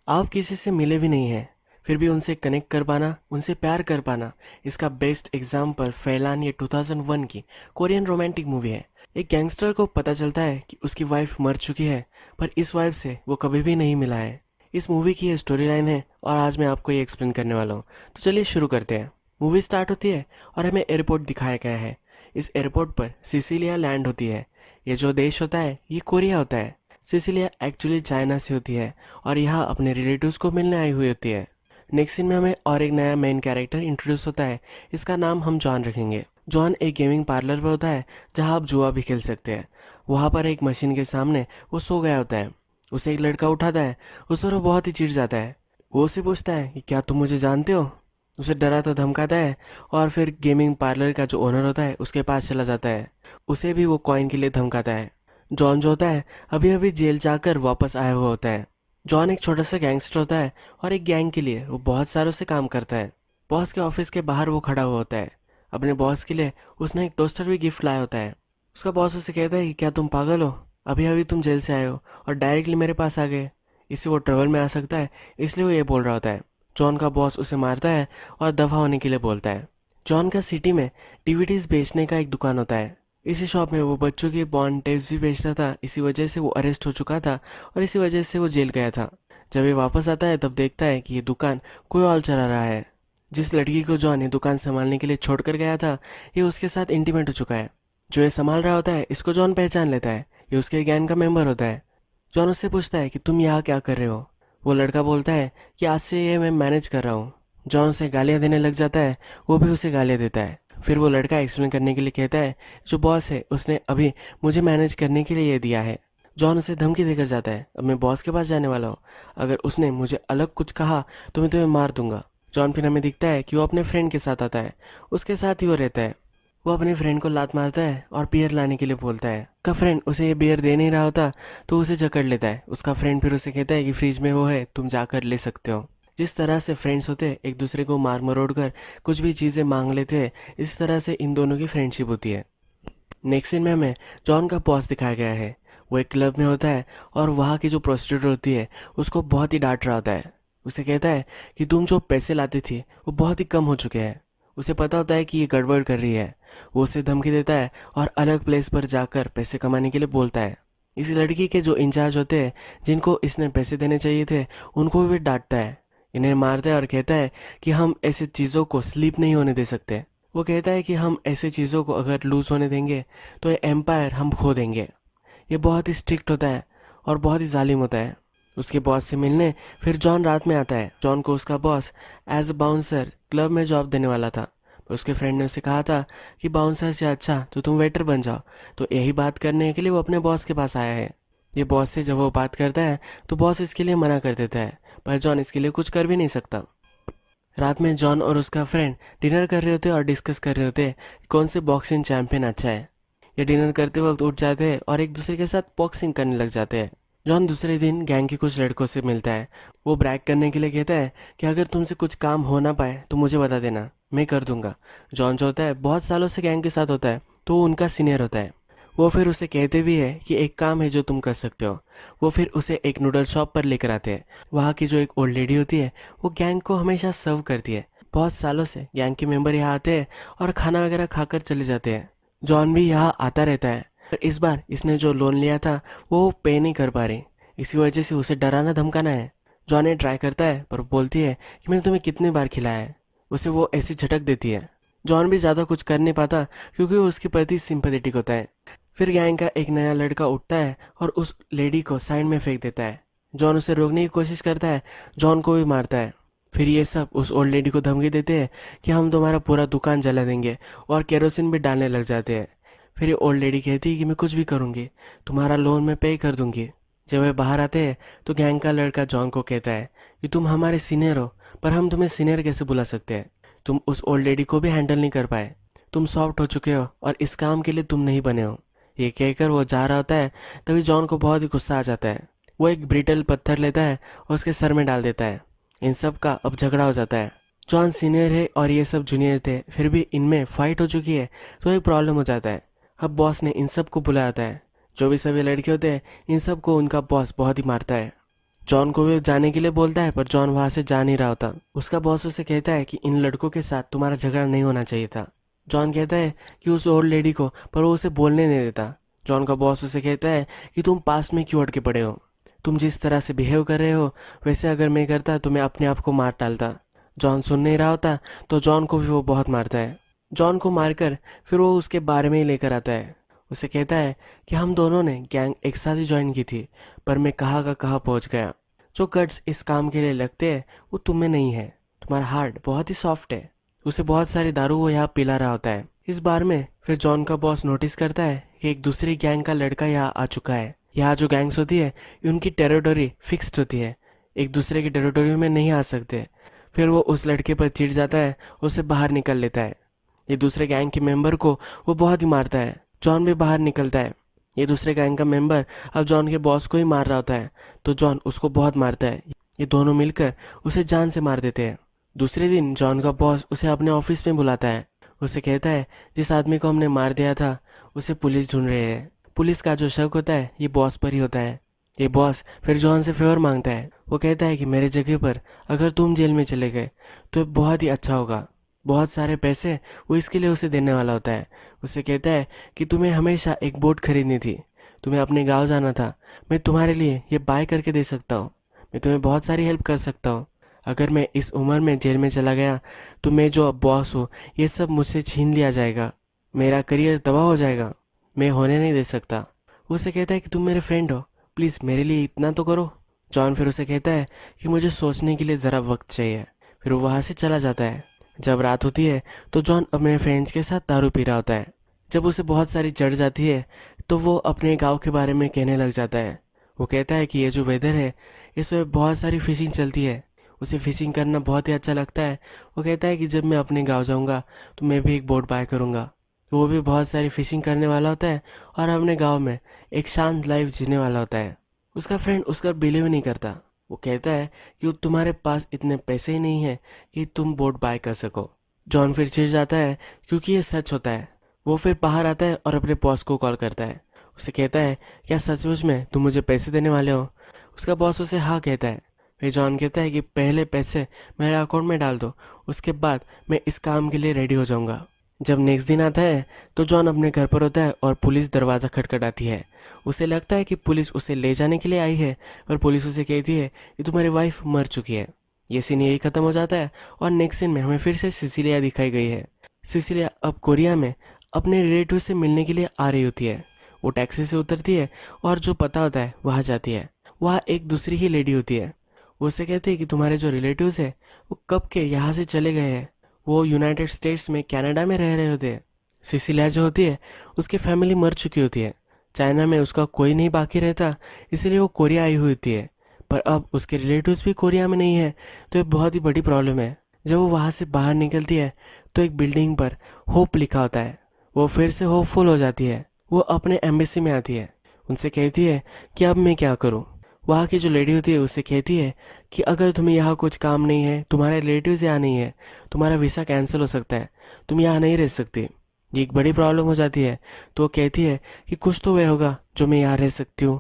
आप किसी से मिले भी नहीं हैं, फिर भी उनसे कनेक्ट कर पाना, उनसे प्यार कर पाना, इसका बेस्ट एग्जाम्पल फैलान ये 2001 की कोरियन रोमांटिक मूवी है। एक गैंगस्टर को पता चलता है कि उसकी वाइफ मर चुकी है, पर इस वाइफ से वो कभी भी नहीं मिला है। इस मूवी की ये स्टोरी लाइन है और आज मैं आपको ये एक्सप्लेन करने वाला हूँ। तो चलिए शुरू करते हैं। मूवी स्टार्ट होती है और हमें एयरपोर्ट दिखाया गया है। इस एयरपोर्ट पर सिसिलिया लैंड होती है। ये जो देश होता है ये कोरिया होता है। सिसिलिया एक्चुअली चाइना से होती है और यहाँ अपने रिलेटिव्स को मिलने आई हुई होती है। नेक्स्ट सीन में हमें और एक नया मेन कैरेक्टर इंट्रोड्यूस होता है। इसका नाम हम जॉन रखेंगे। जॉन एक गेमिंग पार्लर पर होता है जहाँ आप जुआ भी खेल सकते हैं। वहाँ पर एक मशीन के सामने वो सो गया होता है। उसे एक लड़का उठाता है। उस पर वो बहुत ही चिढ़ जाता है। वो उसे पूछता है कि क्या तुम मुझे जानते हो। उसे डराता धमकाता है और फिर गेमिंग पार्लर का जो ओनर होता है उसके पास चला जाता है। उसे भी वो कॉइन के लिए धमकाता है। जॉन जो होता है अभी अभी जेल जाकर वापस आया हुआ होता है। जॉन एक छोटा सा गैंगस्टर होता है और एक गैंग के लिए वो बहुत सालों से काम करता है। बॉस के ऑफिस के बाहर वो खड़ा हुआ होता है। अपने बॉस के लिए उसने एक टोस्टर भी गिफ्ट लाया होता है। उसका बॉस उसे कहता है कि क्या तुम पागल हो, अभी अभी तुम जेल से आए हो और डायरेक्टली मेरे पास आ गए। इससे वो ट्रबल में आ सकता है, इसलिए वो ये बोल रहा होता है। जॉन का बॉस उसे मारता है और दफा होने के लिए बोलता है। जॉन का सिटी में डीवीडीज बेचने का एक दुकान होता है। इसी शॉप में वो बच्चों के बॉन्ड टेप्स भी बेचता था। इसी वजह से वो अरेस्ट हो चुका था और इसी वजह से वो जेल गया था। जब ये वापस आता है तब देखता है कि ये दुकान कोई और चला रहा है। जिस लड़की को जॉन ये दुकान संभालने के लिए छोड़ कर गया था, ये उसके साथ इंटीमेट हो चुका है। जो ये संभाल रहा होता है इसको जॉन पहचान लेता है। ये उसके गैंग का मेंबर होता है। जॉन उससे पूछता है कि तुम यहाँ क्या कर रहे हो। वो लड़का बोलता है कि आज से ये मैं मैनेज कर रहा हूँ। जॉन उसे गालियाँ देने लग जाता है। वो भी उसे गालियाँ देता है। फिर वो लड़का एक्सप्लेन करने के लिए कहता है जो बॉस है उसने अभी मुझे मैनेज करने के लिए ये दिया है। जॉन उसे धमकी देकर जाता है, अब मैं बॉस के पास जाने वाला हूँ। अगर उसने मुझे अलग कुछ कहा तो मैं तुम्हें मार दूंगा। जॉन फिर हमें दिखता है कि वो अपने फ्रेंड के साथ आता है। उसके साथ ही वो रहता है। वो अपने फ्रेंड को लात मारता है और बियर लाने के लिए बोलता है। उसका फ्रेंड उसे ये बियर दे नहीं रहा होता तो उसे जकड़ लेता है। उसका फ्रेंड फिर उसे कहता है कि फ्रिज में वो है, तुम जाकर ले सकते हो। जिस तरह से फ्रेंड्स होते एक दूसरे को मार मरोड़ कर कुछ भी चीज़ें मांग लेते हैं, इस तरह से इन दोनों की फ्रेंडशिप होती है। नेक्स्ट सीन में हमें जॉन का बॉस दिखाया गया है। वो एक क्लब में होता है और वहाँ की जो प्रोस्टिट्यूट होती है उसको बहुत ही डांट रहा होता है। उसे कहता है कि तुम जो पैसे लाती थी वो बहुत ही कम हो चुके हैं। उसे पता होता है कि ये गड़बड़ कर रही है। वो उसे धमकी देता है और अलग प्लेस पर जाकर पैसे कमाने के लिए बोलता है। इस लड़की के जो इंचार्ज होते हैं जिनको इसने पैसे देने चाहिए थे उनको भी डांटता है। इन्हें मारता है और कहता है कि हम ऐसी चीज़ों को स्लीप नहीं होने दे सकते। वो कहता है कि हम ऐसी चीज़ों को अगर लूज होने देंगे तो ये एम्पायर हम खो देंगे। ये बहुत ही स्ट्रिक्ट होता है और बहुत ही जालिम होता है। उसके बॉस से मिलने फिर जॉन रात में आता है। जॉन को उसका boss as a bouncer club में जॉब देने वाला था। उसके फ्रेंड ने उसे कहा था कि बाउंसर से अच्छा तो तुम वेटर बन जाओ। तो यही बात करने के लिए वो अपने बॉस के पास आया है। ये बॉस से जब वो बात करता है तो बॉस इसके लिए मना कर देता है, पर जॉन इसके लिए कुछ कर भी नहीं सकता। रात में जॉन और उसका फ्रेंड डिनर कर रहे होते और डिस्कस कर रहे होते कि कौन से बॉक्सिंग चैंपियन अच्छा है। ये डिनर करते वक्त उठ जाते हैं और एक दूसरे के साथ बॉक्सिंग करने लग जाते हैं। जॉन दूसरे दिन गैंग के कुछ लड़कों से मिलता है। वो ब्रैग करने के लिए कहता है कि अगर तुमसे कुछ काम हो ना पाए तो मुझे बता देना, मैं कर दूंगा। जॉन जो होता है बहुत सालों से गैंग के साथ होता है तो वो उनका सीनियर होता है। वो फिर उसे कहते भी है कि एक काम है जो तुम कर सकते हो। वो फिर उसे एक नूडल शॉप पर लेकर आते हैं। वहाँ की जो एक ओल्ड लेडी होती है वो गैंग को हमेशा सर्व करती है। बहुत सालों से गैंग के मेंबर यहाँ आते हैं और खाना वगैरह खाकर चले जाते हैं। जॉन भी यहाँ आता रहता है, पर इस बार इसने जो लोन लिया था वो पे नहीं कर पा रही। इसी वजह से उसे डराना धमकाना है। जॉन ये ट्राई करता है पर बोलती है कि मैंने तुम्हें कितनी बार खिलाया है। उसे वो ऐसी झटक देती है। जॉन भी ज़्यादा कुछ कर नहीं पाता क्योंकि वो उसके प्रति सिंपैथेटिक होता है। फिर गैंग का एक नया लड़का उठता है और उस लेडी को साइड में फेंक देता है। जॉन उसे रोकने की कोशिश करता है, जॉन को भी मारता है। फिर ये सब उस ओल्ड लेडी को धमकी देते हैं कि हम तुम्हारा पूरा दुकान जला देंगे और केरोसिन भी डालने लग जाते हैं। फिर ये ओल्ड लेडी कहती है कि मैं कुछ भी करूँगी, तुम्हारा लोन मैं पे कर दूंगी। जब वे बाहर आते हैं तो गैंग का लड़का जॉन को कहता है कि तुम हमारे सीनियर हो, पर हम तुम्हें सीनियर कैसे बुला सकते हैं। तुम उस ओल्ड लेडी को भी हैंडल नहीं कर पाए। तुम सॉफ्ट हो चुके हो और इस काम के लिए तुम नहीं बने हो। ये कहकर वो जा रहा होता है, तभी जॉन को बहुत ही गुस्सा आ जाता है। वो एक ब्रिटल पत्थर लेता है और उसके सर में डाल देता है। इन सब का अब झगड़ा हो जाता है। जॉन सीनियर है और ये सब जूनियर थे, फिर भी इनमें फाइट हो चुकी है तो एक प्रॉब्लम हो जाता है। अब बॉस ने इन सब को बुलाया है। जो भी सभी लड़के होते हैं इन सब को उनका बॉस बहुत ही मारता है। जॉन को भी जाने के लिए बोलता है, पर जॉन वहां से जा नहीं रहा होता। उसका बॉस उसे कहता है कि इन लड़कों के साथ तुम्हारा झगड़ा नहीं होना चाहिए था। जॉन कहता है कि उस ओल्ड लेडी को, पर वो उसे बोलने नहीं देता। जॉन का बॉस उसे कहता है कि तुम पास में क्यों अटके पड़े हो, तुम जिस तरह से बिहेव कर रहे हो वैसे अगर मैं करता तो मैं अपने आप को मार डालता। जॉन सुन नहीं रहा होता, तो जॉन को भी वो बहुत मारता है। जॉन को मारकर फिर वो उसके बारे में ही लेकर आता है। उसे कहता है कि हम दोनों ने गैंग एक साथ ही ज्वाइन की थी, पर मैं कहाँ का कहाँ पहुँच गया। जो गट्स इस काम के लिए लगते हैं वो तुम्हें नहीं है, तुम्हारा हार्ट बहुत ही सॉफ्ट है। उसे बहुत सारी दारू वो यहाँ पिला रहा होता है। इस बार में फिर जॉन का बॉस नोटिस करता है कि एक दूसरी गैंग का लड़का यहाँ आ चुका है। यहाँ जो गैंग्स होती है उनकी टेरिटोरी फिक्स्ड होती है, एक दूसरे की टेरिटोरी में नहीं आ सकते। फिर वो उस लड़के पर चिढ़ जाता है, उसे बाहर निकल लेता है। ये दूसरे गैंग के मेंबर को वो बहुत ही मारता है। जॉन भी बाहर निकलता है। ये दूसरे गैंग का मेंबर अब जॉन के बॉस को ही मार रहा होता है, तो जॉन उसको बहुत मारता है। ये दोनों मिलकर उसे जान से मार देते हैं। दूसरे दिन जॉन का बॉस उसे अपने ऑफिस में बुलाता है। उसे कहता है जिस आदमी को हमने मार दिया था उसे पुलिस ढूंढ रहे हैं। पुलिस का जो शक होता है ये बॉस पर ही होता है। ये बॉस फिर जॉन से फेवर मांगता है। वो कहता है कि मेरे जगह पर अगर तुम जेल में चले गए तो बहुत ही अच्छा होगा। बहुत सारे पैसे वो इसके लिए उसे देने वाला होता है। उसे कहता है कि तुम्हें हमेशा एक बोट खरीदनी थी, तुम्हें अपने गांव जाना था, मैं तुम्हारे लिए ये बाय करके दे सकता हूँ, मैं तुम्हें बहुत सारी हेल्प कर सकता हूँ। अगर मैं इस उम्र में जेल में चला गया तो मैं जो अब बॉस हूँ ये सब मुझसे छीन लिया जाएगा, मेरा करियर तबाह हो जाएगा, मैं होने नहीं दे सकता। वो उसे कहता है कि तुम मेरे फ्रेंड हो, प्लीज़ मेरे लिए इतना तो करो। जॉन फिर उसे कहता है कि मुझे सोचने के लिए ज़रा वक्त चाहिए। फिर वो वहाँ से चला जाता है। जब रात होती है तो जॉन अपने फ्रेंड्स के साथ दारू पी रहा होता है। जब उसे बहुत सारी चढ़ जाती है तो वो अपने गांव के बारे में कहने लग जाता है। वो कहता है कि ये जो वेदर है इसमें बहुत सारी फिशिंग चलती है, उसे फिशिंग करना बहुत ही अच्छा लगता है। वो कहता है कि जब मैं अपने गांव जाऊंगा तो मैं भी एक बोट बाय करूंगा। वो भी बहुत सारी फिशिंग करने वाला होता है और अपने गांव में एक शांत लाइफ जीने वाला होता है। उसका फ्रेंड उसका बिलीव नहीं करता। वो कहता है कि तुम्हारे पास इतने पैसे ही नहीं है कि तुम बोट बाय कर सको। जॉन फिर चिढ़ जाता है क्योंकि ये सच होता है। वो फिर बाहर आता है और अपने बॉस को कॉल करता है। उसे कहता है क्या सचमुच में तुम मुझे पैसे देने वाले हो। उसका बॉस उसे हाँ कहता है। फिर जॉन कहता है कि पहले पैसे मेरे अकाउंट में डाल दो, उसके बाद मैं इस काम के लिए रेडी हो जाऊंगा। जब नेक्स्ट दिन आता है तो जॉन अपने घर पर होता है और पुलिस दरवाज़ा खटखटाती है। उसे लगता है कि पुलिस उसे ले जाने के लिए आई है, पर पुलिस उसे कहती है कि तुम्हारी वाइफ मर चुकी है। ये सीन यही खत्म हो जाता है और नेक्स्ट सीन में हमें फिर से सिसिलिया दिखाई गई है। सिसिलिया अब कोरिया में अपने रिलेटिव से मिलने के लिए आ रही होती है। वो टैक्सी से उतरती है और जो पता होता है वहाँ जाती है। वहाँ एक दूसरी ही लेडी होती है। वो उससे कहती है कि तुम्हारे जो रिलेटिव्स है वो कब के यहाँ से चले गए हैं, वो यूनाइटेड स्टेट्स में कनाडा में रह रहे होते हैं। सिसिलिया जो होती है उसकी फैमिली मर चुकी होती है, चाइना में उसका कोई नहीं बाकी रहता, इसलिए वो कोरिया आई हुई होती है। पर अब उसके रिलेटिव्स भी कोरिया में नहीं है, तो ये बहुत ही बड़ी प्रॉब्लम है। जब वो वहाँ से बाहर निकलती है तो एक बिल्डिंग पर होप लिखा होता है। वो फिर से होपफुल हो जाती है। वो अपने एम्बेसी में आती है। उनसे कहती है कि अब मैं क्या करूँ। वहाँ की जो लेडी होती है उससे कहती है कि अगर तुम्हें यहाँ कुछ काम नहीं है, तुम्हारे रिलेटिव्स यहाँ नहीं है, तुम्हारा वीज़ा कैंसिल हो सकता है, तुम यहाँ नहीं रह सकती, ये एक बड़ी प्रॉब्लम हो जाती है। तो वो कहती है कि कुछ तो वे होगा जो मैं यहाँ रह सकती हूँ।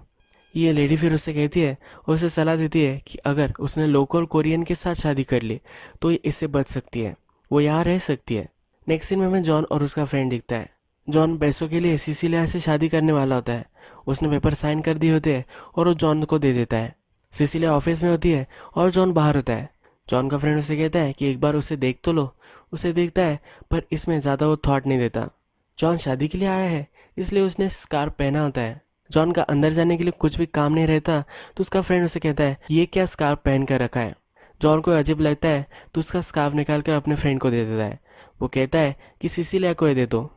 ये लेडी फिर उससे कहती है और उसे सलाह देती है कि अगर उसने लोकल कोरियन के साथ शादी कर ली तो ये इससे बच सकती है, वो यहाँ रह सकती है। नेक्स्ट सीन में हमें जॉन और उसका फ्रेंड दिखता है। जॉन पैसों के लिए सिसिलिया से शादी करने वाला होता है। उसने पेपर साइन कर दिए होते हैं और वो जॉन को दे देता है। सिसिलिया ऑफिस में होती है और जॉन बाहर होता है। जॉन का फ्रेंड उसे कहता है कि एक बार उसे देख तो लो। उसे देखता है पर इसमें ज़्यादा वो थॉट नहीं देता। जॉन शादी के लिए आया है इसलिए उसने स्कार्फ पहना होता है। जॉन का अंदर जाने के लिए कुछ भी काम नहीं रहता, तो उसका फ्रेंड उसे कहता है ये क्या स्कार्फ पहन कर रखा है। जॉन को अजीब लगता है तो उसका स्कार्फ निकाल कर अपने फ्रेंड को दे देता है। वो कहता है कि सिसिलिया को ये दे दो।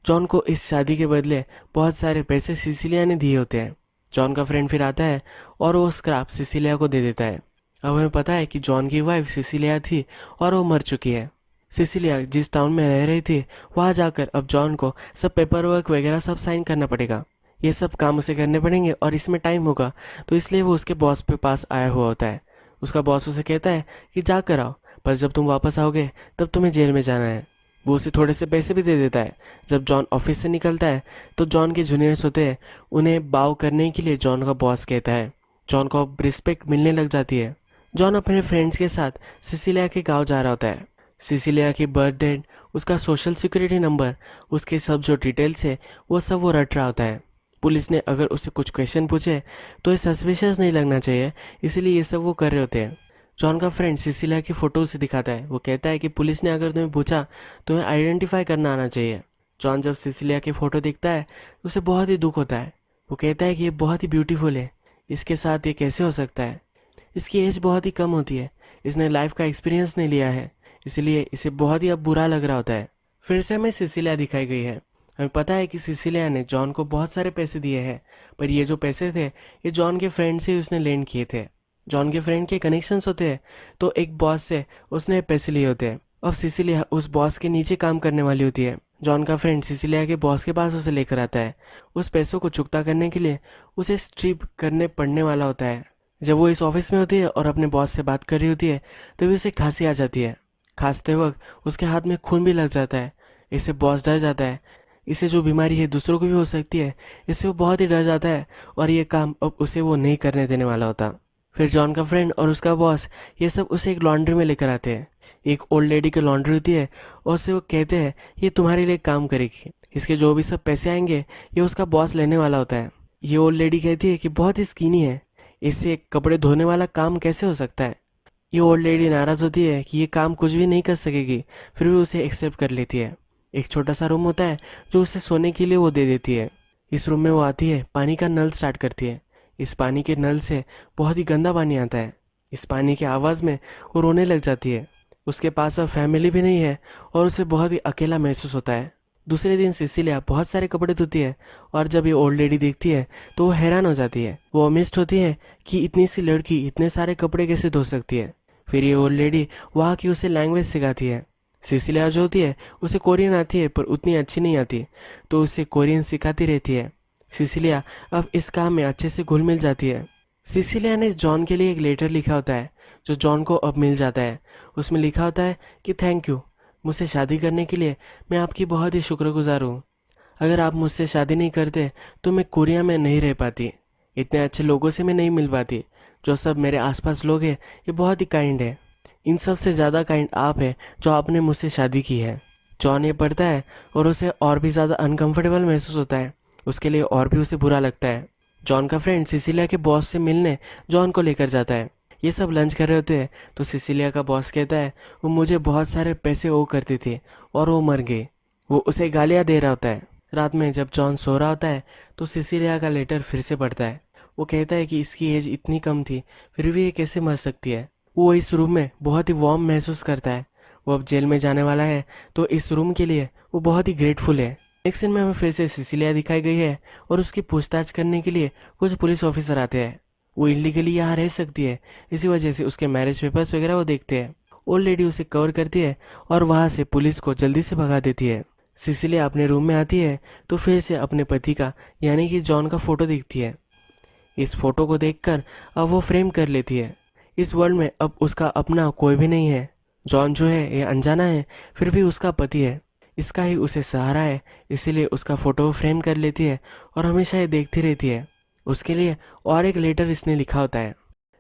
जॉन को इस शादी के बदले बहुत सारे पैसे सिसिलिया ने दिए होते हैं। जॉन का फ्रेंड फिर आता है और वो स्कार्फ सिसिलिया को दे देता है। अब हमें पता है कि जॉन की वाइफ सिसिलिया थी और वो मर चुकी है। सिसिलिया जिस टाउन में रह रही थी वहाँ जाकर अब जॉन को सब पेपर वर्क वगैरह सब साइन करना पड़ेगा। ये सब काम उसे करने पड़ेंगे और इसमें टाइम होगा, तो इसलिए वो उसके बॉस के पास आया हुआ होता है। उसका बॉस उसे कहता है कि जा कर आओ, पर जब तुम वापस आओगे तब तुम्हें जेल में जाना है। वो उसे थोड़े से पैसे भी दे देता है। जब जॉन ऑफिस से निकलता है तो जॉन के जूनियर्स होते हैं, उन्हें बाव करने के लिए जॉन का बॉस कहता है जॉन को अब रिस्पेक्ट मिलने लग जाती है। जॉन अपने फ्रेंड्स के साथ सिसिलिया के गांव जा रहा होता है। सिसिलिया की बर्थ डेट, उसका सोशल सिक्योरिटी नंबर, उसके सब जो डिटेल्स है वो सब वो रट रहा होता है। पुलिस ने अगर उसे कुछ क्वेश्चन पूछे तो ये सस्पिशियस नहीं लगना चाहिए, इसीलिए ये सब वो कर रहे होते हैं। जॉन का फ्रेंड सिसिलिया की फ़ोटो उसे दिखाता है। वो कहता है कि पुलिस ने अगर तुम्हें पूछा तो तुम्हें आइडेंटिफाई करना आना चाहिए। जॉन जब सिसिलिया की फ़ोटो देखता है तो उसे बहुत ही दुख होता है। वो कहता है कि ये बहुत ही ब्यूटीफुल है, इसके साथ ये कैसे हो सकता है। इसकी एज बहुत ही कम होती है, इसने लाइफ का एक्सपीरियंस नहीं लिया है, इसलिए इसे बहुत ही अब बुरा लग रहा होता है। फिर से हमें सिसिलिया दिखाई गई है। हमें पता है कि सिसिलिया ने जॉन को बहुत सारे पैसे दिए हैं, पर ये जो पैसे थे ये जॉन के फ्रेंड से उसने लेंड किए थे। जॉन के फ्रेंड के कनेक्शंस होते हैं, तो एक बॉस से उसने पैसे लिए होते हैं। अब सिसिलिया उस बॉस के नीचे काम करने वाली होती है। जॉन का फ्रेंड सिसिलिया के बॉस के पास उसे लेकर आता है। उस पैसों को चुकता करने के लिए उसे स्ट्रिप करने पड़ने वाला होता है। जब वो इस ऑफिस में होती है और अपने बॉस से बात कर रही होती है तभी उसे खांसी आ जाती है। खांसते वक्त उसके हाथ में खून भी लग जाता है। इससे बॉस डर जाता है। इसे जो बीमारी है दूसरों को भी हो सकती है, इससे वो बहुत ही डर जाता है और ये काम अब उसे वो नहीं करने देने वाला होता। फिर जॉन का फ्रेंड और उसका बॉस ये सब उसे एक लॉन्ड्री में लेकर आते हैं। एक ओल्ड लेडी की लॉन्ड्री होती है और उसे वो कहते हैं ये तुम्हारे लिए काम करेगी, इसके जो भी सब पैसे आएंगे ये उसका बॉस लेने वाला होता है। ये ओल्ड लेडी कहती है कि बहुत ही स्किनी है, इससे कपड़े धोने वाला काम कैसे हो सकता है। ये ओल्ड लेडी नाराज होती है कि ये काम कुछ भी नहीं कर सकेगी, फिर भी उसे एक्सेप्ट कर लेती है। एक छोटा सा रूम होता है जो उसे सोने के लिए वो दे देती है। इस रूम में वो आती है, पानी का नल स्टार्ट करती है। इस पानी के नल से बहुत ही गंदा पानी आता है। इस पानी की आवाज़ में वो रोने लग जाती है। उसके पास अब फैमिली भी नहीं है और उसे बहुत ही अकेला महसूस होता है। दूसरे दिन सिसिलिया बहुत सारे कपड़े धोती है और जब ये ओल्ड लेडी देखती है तो वो हैरान हो जाती है। वो अमेज्ड होती है कि इतनी सी लड़की इतने सारे कपड़े कैसे धो सकती है। फिर ये ओल्ड लेडी वहाँ की उसे लैंग्वेज सिखाती है। सिसिलिया जो होती है उसे कोरियन आती है पर उतनी अच्छी नहीं आती, तो उसे कोरियन सिखाती रहती है। सिसिलिया अब इस काम में अच्छे से घुल मिल जाती है। सिसिलिया ने जॉन के लिए एक लेटर लिखा होता है जो जॉन को अब मिल जाता है। उसमें लिखा होता है कि थैंक यू, मुझसे शादी करने के लिए मैं आपकी बहुत ही शुक्रगुजार हूँ। अगर आप मुझसे शादी नहीं करते तो मैं कोरिया में नहीं रह पाती, इतने अच्छे लोगों से मैं नहीं मिल पाती। जो सब मेरे आसपास लोग हैं ये बहुत ही काइंड है, इन सब से ज़्यादा काइंड आप है जो आपने मुझसे शादी की है। जॉन ये पढ़ता है और उसे और भी ज़्यादा अनकंफर्टेबल महसूस होता है। उसके लिए और भी उसे बुरा लगता है। जॉन का फ्रेंड सिसिलिया के बॉस से मिलने जॉन को लेकर जाता है। ये सब लंच कर रहे होते हैं तो सिसिलिया का बॉस कहता है वो मुझे बहुत सारे पैसे ओ करती थी और वो मर गई। वो उसे गालियाँ दे रहा होता है। रात में जब जॉन सो रहा होता है तो सिसिलिया का लेटर फिर से पढ़ता है। वो कहता है कि इसकी एज इतनी कम थी फिर भी ये कैसे मर सकती है। वो इस रूम में बहुत ही वार्म महसूस करता है। वो अब जेल में जाने वाला है तो इस रूम के लिए वो बहुत ही ग्रेटफुल है। नेक्स्ट सीन में हमें फिर से सिसिलिया दिखाई गई है और उसकी पूछताछ करने के लिए कुछ पुलिस ऑफिसर आते हैं। वो इलीगली यहाँ रह सकती है, इसी वजह से उसके मैरिज पेपर्स वगैरह वो देखते हैं। ओल्ड लेडी उसे कवर करती है और वहाँ से पुलिस को जल्दी से भगा देती है। सिसिलिया अपने रूम में आती है तो फिर से अपने पति का यानी कि जॉन का फोटो देखती है। इस फोटो को देखकर अब वो फ्रेम कर लेती है। इस वर्ल्ड में अब उसका अपना कोई भी नहीं है। जॉन जो है ये अनजाना है फिर भी उसका पति है, इसका ही उसे सहारा है, इसीलिए उसका फोटो फ्रेम कर लेती है और हमेशा ये देखती रहती है। उसके लिए और एक लेटर इसने लिखा होता है।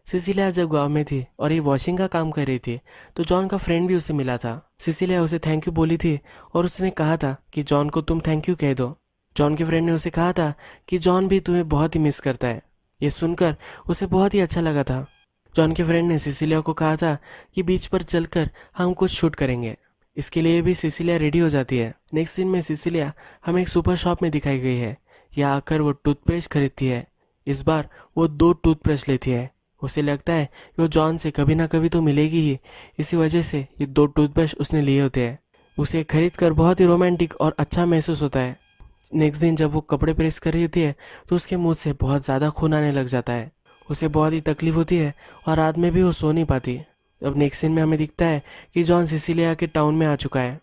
सिसिलिया जब गांव में थी और ये वॉशिंग का काम कर रही थी तो जॉन का फ्रेंड भी उसे मिला था। सिसिलिया उसे थैंक यू बोली थी और उसने कहा था कि जॉन को तुम थैंक यू कह दो। जॉन के फ्रेंड ने उसे कहा था कि जॉन भी तुम्हें बहुत ही मिस करता है। ये सुनकर उसे बहुत ही अच्छा लगा था। जॉन के फ्रेंड ने सिसिलिया को कहा था कि बीच पर चलकर हम कुछ शूट करेंगे। इसके लिए भी सिसिलिया रेडी हो जाती है। नेक्स्ट सीन में सिसिलिया हमें एक सुपर शॉप में दिखाई गई है। यहाँ आकर वो टूथब्रश खरीदती है। इस बार वो 2 टूथब्रश लेती है। उसे लगता है कि वो जॉन से कभी ना कभी तो मिलेगी ही, इसी वजह से ये 2 टूथब्रश उसने लिए होते हैं। उसे खरीद कर बहुत ही रोमांटिक और अच्छा महसूस होता है। नेक्स्ट दिन जब वो कपड़े प्रेस कर रही होती है तो उसके मुंह से बहुत ज़्यादा खून आने लग जाता है। उसे बहुत ही तकलीफ होती है और रात में भी वो सो नहीं पाती। अब नेक्स्ट सीन में हमें दिखता है कि जॉन सिसिलिया के टाउन में आ चुका है।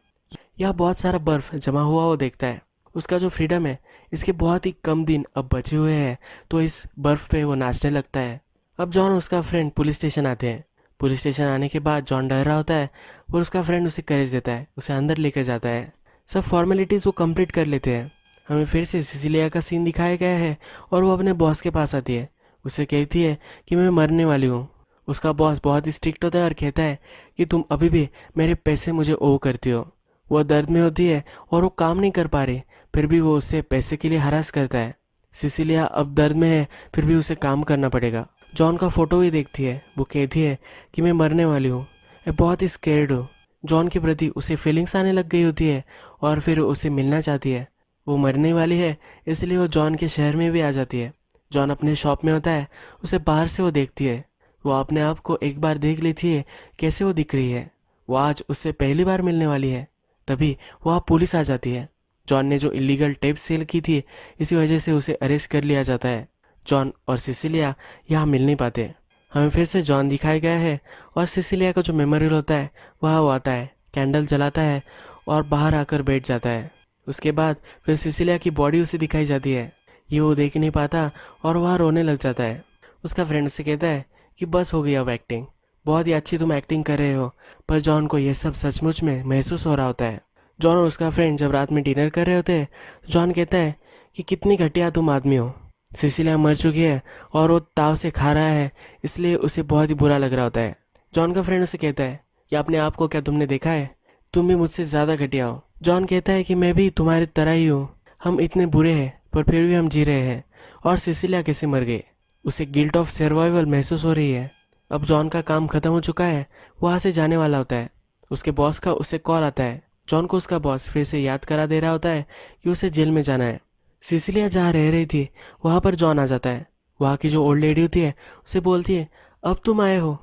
यह बहुत सारा बर्फ जमा हुआ वो देखता है। उसका जो फ्रीडम है इसके बहुत ही कम दिन अब बचे हुए हैं, तो इस बर्फ पे वो नाचने लगता है। अब जॉन और उसका फ्रेंड पुलिस स्टेशन आते हैं। पुलिस स्टेशन आने के बाद जॉन डर रहा होता है और उसका फ्रेंड उसे करेज देता है, उसे अंदर लेकर जाता है। सब फॉर्मेलिटीज़ वो कंप्लीट कर लेते हैं। हमें फिर से सिसिलिया का सीन दिखाया गया है और वो अपने बॉस के पास आती है। उसे कहती है कि मैं मरने वाली हूँ। उसका बॉस बहुत ही स्ट्रिक्ट होता है और कहता है कि तुम अभी भी मेरे पैसे मुझे ओ करती हो। वो दर्द में होती है और वो काम नहीं कर पा रही, फिर भी वो उससे पैसे के लिए हरास करता है। सिसिलिया अब दर्द में है, फिर भी उसे काम करना पड़ेगा। जॉन का फोटो भी देखती है। वो कहती है कि मैं मरने वाली हूँ, मैं बहुत ही स्केर्ड हूँ। जॉन के प्रति उसे फीलिंग्स आने लग गई होती है और फिर उसे मिलना चाहती है। वो मरने वाली है, इसलिए वो जॉन के शहर में भी आ जाती है। जॉन अपने शॉप में होता है, उसे बाहर से वो देखती है। वो अपने आप को एक बार देख लेती है कैसे वो दिख रही है। वो आज उससे पहली बार मिलने वाली है। तभी वहाँ पुलिस आ जाती है। जॉन ने जो इलीगल टेप सेल की थी, इसी वजह से उसे अरेस्ट कर लिया जाता है। जॉन और सिसिलिया यहाँ मिल नहीं पाते। हमें फिर से जॉन दिखाया गया है और सिसिलिया का जो मेमोरियल होता है वहाँ वो आता है, कैंडल जलाता है और बाहर आकर बैठ जाता है। उसके बाद फिर सिसिलिया की बॉडी उसे दिखाई जाती है। ये वो देख नहीं पाता और वहाँ रोने लग जाता है। उसका फ्रेंड उससे कहता है कि बस हो गई अब एक्टिंग, बहुत ही अच्छी तुम एक्टिंग कर रहे हो। पर जॉन को यह सब सचमुच में महसूस हो रहा होता है। जॉन और उसका फ्रेंड जब रात में डिनर कर रहे होते हैं, जॉन कहता है कि कितनी घटिया तुम आदमी हो। सिसिलिया मर चुकी है और वो ताव से खा रहा है, इसलिए उसे बहुत ही बुरा लग रहा होता है। जॉन का फ्रेंड उसे कहता है कि अपने आप को क्या तुमने देखा है, तुम भी मुझसे ज़्यादा घटिया हो। जॉन कहता है कि मैं भी तुम्हारी तरह ही हूँ, हम इतने बुरे हैं पर फिर भी हम जी रहे हैं। और सिसिलिया कैसे मर गई, उसे गिल्ट ऑफ सर्वाइवल महसूस हो रही है। अब जॉन का काम खत्म हो चुका है, वहाँ से जाने वाला होता है। उसके बॉस का उसे कॉल आता है। जॉन को उसका बॉस फिर से याद करा दे रहा होता है कि उसे जेल में जाना है। सिसिलिया जहाँ रह रही थी वहाँ पर जॉन आ जाता है। वहाँ की जो ओल्ड लेडी होती है उसे बोलती है अब तुम आए हो,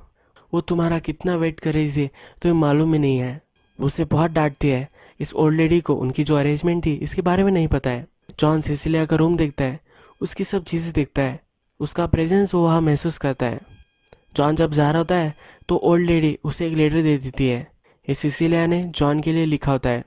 वो तुम्हारा कितना वेट कर रही थी तुम्हें मालूम ही नहीं है। उसे बहुत डांटती है। इस ओल्ड लेडी को उनकी जो अरेंजमेंट थी इसके बारे में नहीं पता है। जॉन सिसिलिया का रूम देखता है, उसकी सब चीज़ें देखता है, उसका प्रेजेंस वो वहाँ महसूस करता है। जॉन जब जा रहा होता है तो ओल्ड लेडी उसे एक लेटर दे देती है। ये सिसिलिया ने जॉन के लिए लिखा होता है।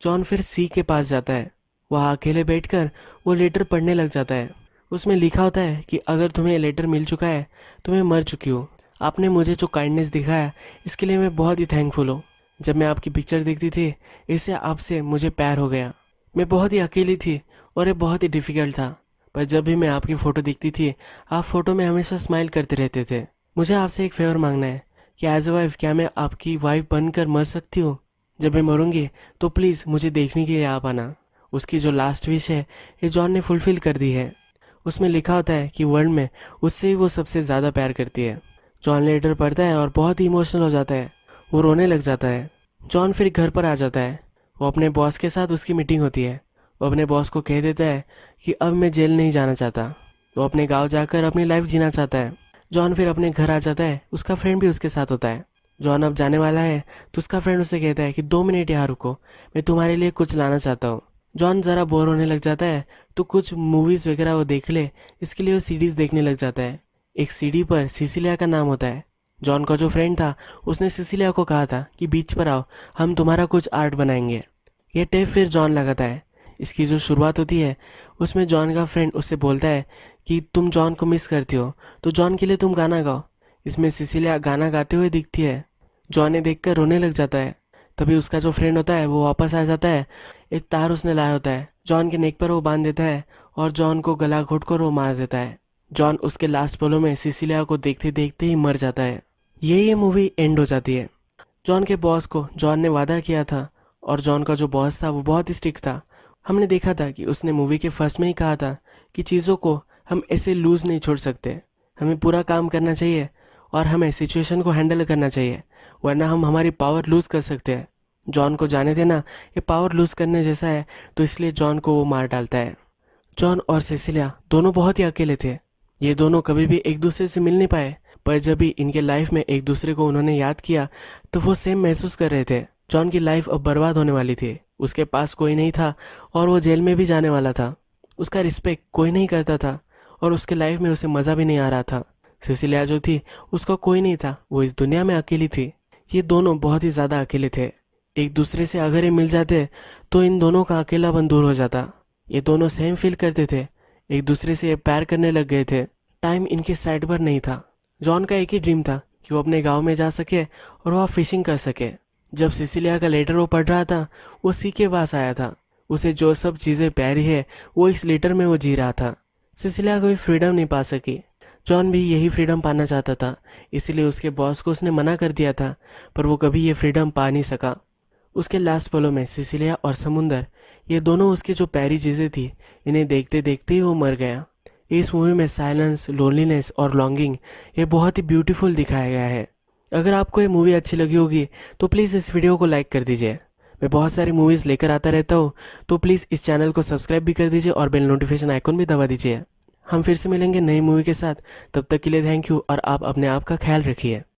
जॉन फिर सी के पास जाता है। वहाँ अकेले बैठकर वो लेटर पढ़ने लग जाता है। उसमें लिखा होता है कि अगर तुम्हें ये लेटर मिल चुका है तो मैं मर चुकी हूँ। आपने मुझे जो काइंडनेस दिखाया इसके लिए मैं बहुत ही थैंकफुल हूँ। जब मैं आपकी पिक्चर देखती थी, इससे आपसे मुझे प्यार हो गया। मैं बहुत ही अकेली थी और ये बहुत ही डिफ़िकल्ट था, पर जब भी मैं आपकी फ़ोटो देखती थी, आप फ़ोटो में हमेशा स्माइल करते रहते थे। मुझे आपसे एक फेवर मांगना है कि एज अ वाइफ क्या मैं आपकी वाइफ बनकर मर सकती हूँ? जब मैं मरूंगी तो प्लीज़ मुझे देखने के लिए आप आना। उसकी जो लास्ट विश है ये जॉन ने फुलफिल कर दी है। उसमें लिखा होता है कि वर्ल्ड में उससे ही वो सबसे ज़्यादा प्यार करती है। जॉन लेटर पढ़ता है और बहुत ही इमोशनल हो जाता है। वो रोने लग जाता है। जॉन फिर घर पर आ जाता है। वो अपने बॉस के साथ उसकी मीटिंग होती है। वो अपने बॉस को कह देता है कि अब मैं जेल नहीं जाना चाहता। वो अपने गांव जाकर अपनी लाइफ जीना चाहता है। जॉन फिर अपने घर आ जाता है। उसका फ्रेंड भी उसके साथ होता है। जॉन अब जाने वाला है तो उसका फ्रेंड उसे कहता है कि 2 मिनट यहाँ रुको, मैं तुम्हारे लिए कुछ लाना चाहता हूँ। जॉन ज़रा बोर होने लग जाता है तो कुछ मूवीज़ वगैरह वो देख ले, इसके लिए वो सीडीज़ देखने लग जाता है। एक सीडी पर सिसिलिया का नाम होता है। जॉन का जो फ्रेंड था उसने सिसिलिया को कहा था कि बीच पर आओ, हम तुम्हारा कुछ आर्ट बनाएंगे। यह टेप फिर जॉन लगाता है। इसकी जो शुरुआत होती है उसमें जॉन का फ्रेंड उससे बोलता है कि तुम जॉन को मिस करती हो तो जॉन के लिए तुम गाना गाओ। इसमें सिसिलिया गाना गाते हुए दिखती है। जॉन ने देखकर रोने लग जाता है। तभी उसका जो फ्रेंड होता है वो वापस आ जाता है। एक तार उसने लाया होता है, जॉन के नेक पर वो बांध देता है और जॉन को गला घोट कर वो मार देता है। जॉन उसके लास्ट पलों में सिसिलिया को देखते देखते ही मर जाता है। ये मूवी एंड हो जाती है। जॉन के बॉस को जॉन ने वादा किया था और जॉन का जो बॉस था वो बहुत ही स्ट्रिक्ट था। हमने देखा था कि उसने मूवी के फर्स्ट में ही कहा था कि चीज़ों को हम ऐसे लूज नहीं छोड़ सकते, हमें पूरा काम करना चाहिए और हमें सिचुएशन को हैंडल करना चाहिए, वरना हम हमारी पावर लूज कर सकते हैं। जॉन को जाने देना ये पावर लूज करने जैसा है, तो इसलिए जॉन को वो मार डालता है। जॉन और सिसिलिया दोनों बहुत ही अकेले थे। ये दोनों कभी भी एक दूसरे से मिल नहीं पाए, पर जब भी इनके लाइफ में एक दूसरे को उन्होंने याद किया तो वो सेम महसूस कर रहे थे। जॉन की लाइफ अब बर्बाद होने वाली थी। उसके पास कोई नहीं था और वो जेल में भी जाने वाला था। उसका रिस्पेक्ट कोई नहीं करता था और उसके लाइफ में उसे मज़ा भी नहीं आ रहा था। सिसिलिया जो थी उसका कोई नहीं था, वो इस दुनिया में अकेली थी। ये दोनों बहुत ही ज़्यादा अकेले थे। एक दूसरे से अगर ये मिल जाते तो इन दोनों का अकेलापन दूर हो जाता। ये दोनों सेम फील करते थे, एक दूसरे से प्यार करने लग गए थे। टाइम इनके साइड पर नहीं था। जॉन का एक ही ड्रीम था कि वो अपने गांव में जा सके और वहाँ फिशिंग कर सके। जब सिसिलिया का लेटर वो पढ़ रहा था, वो सी के पास आया था। उसे जो सब चीज़ें प्यारी है वो इस लेटर में वो जी रहा था। सिसिलिया कोई फ्रीडम नहीं पा सकी। जॉन भी यही फ्रीडम पाना चाहता था, इसीलिए उसके बॉस को उसने मना कर दिया था, पर वो कभी ये फ्रीडम पा नहीं सका। उसके लास्ट पलों में सिसिलिया और समुंदर, ये दोनों उसकी जो प्यारी चीज़ें थी, इन्हें देखते देखते ही वो मर गया। इस मूवी में साइलेंस, लोनलीनेस और लॉन्गिंग ये बहुत ही ब्यूटीफुल दिखाया गया है। अगर आपको ये मूवी अच्छी लगी होगी तो प्लीज़ इस वीडियो को लाइक कर दीजिए। मैं बहुत सारी मूवीज़ लेकर आता रहता हूँ, तो प्लीज़ इस चैनल को सब्सक्राइब भी कर दीजिए और बेल नोटिफिकेशन आइकन भी दबा दीजिए। हम फिर से मिलेंगे नई मूवी के साथ, तब तक के लिए थैंक यू और आप अपने आप का ख्याल रखिए।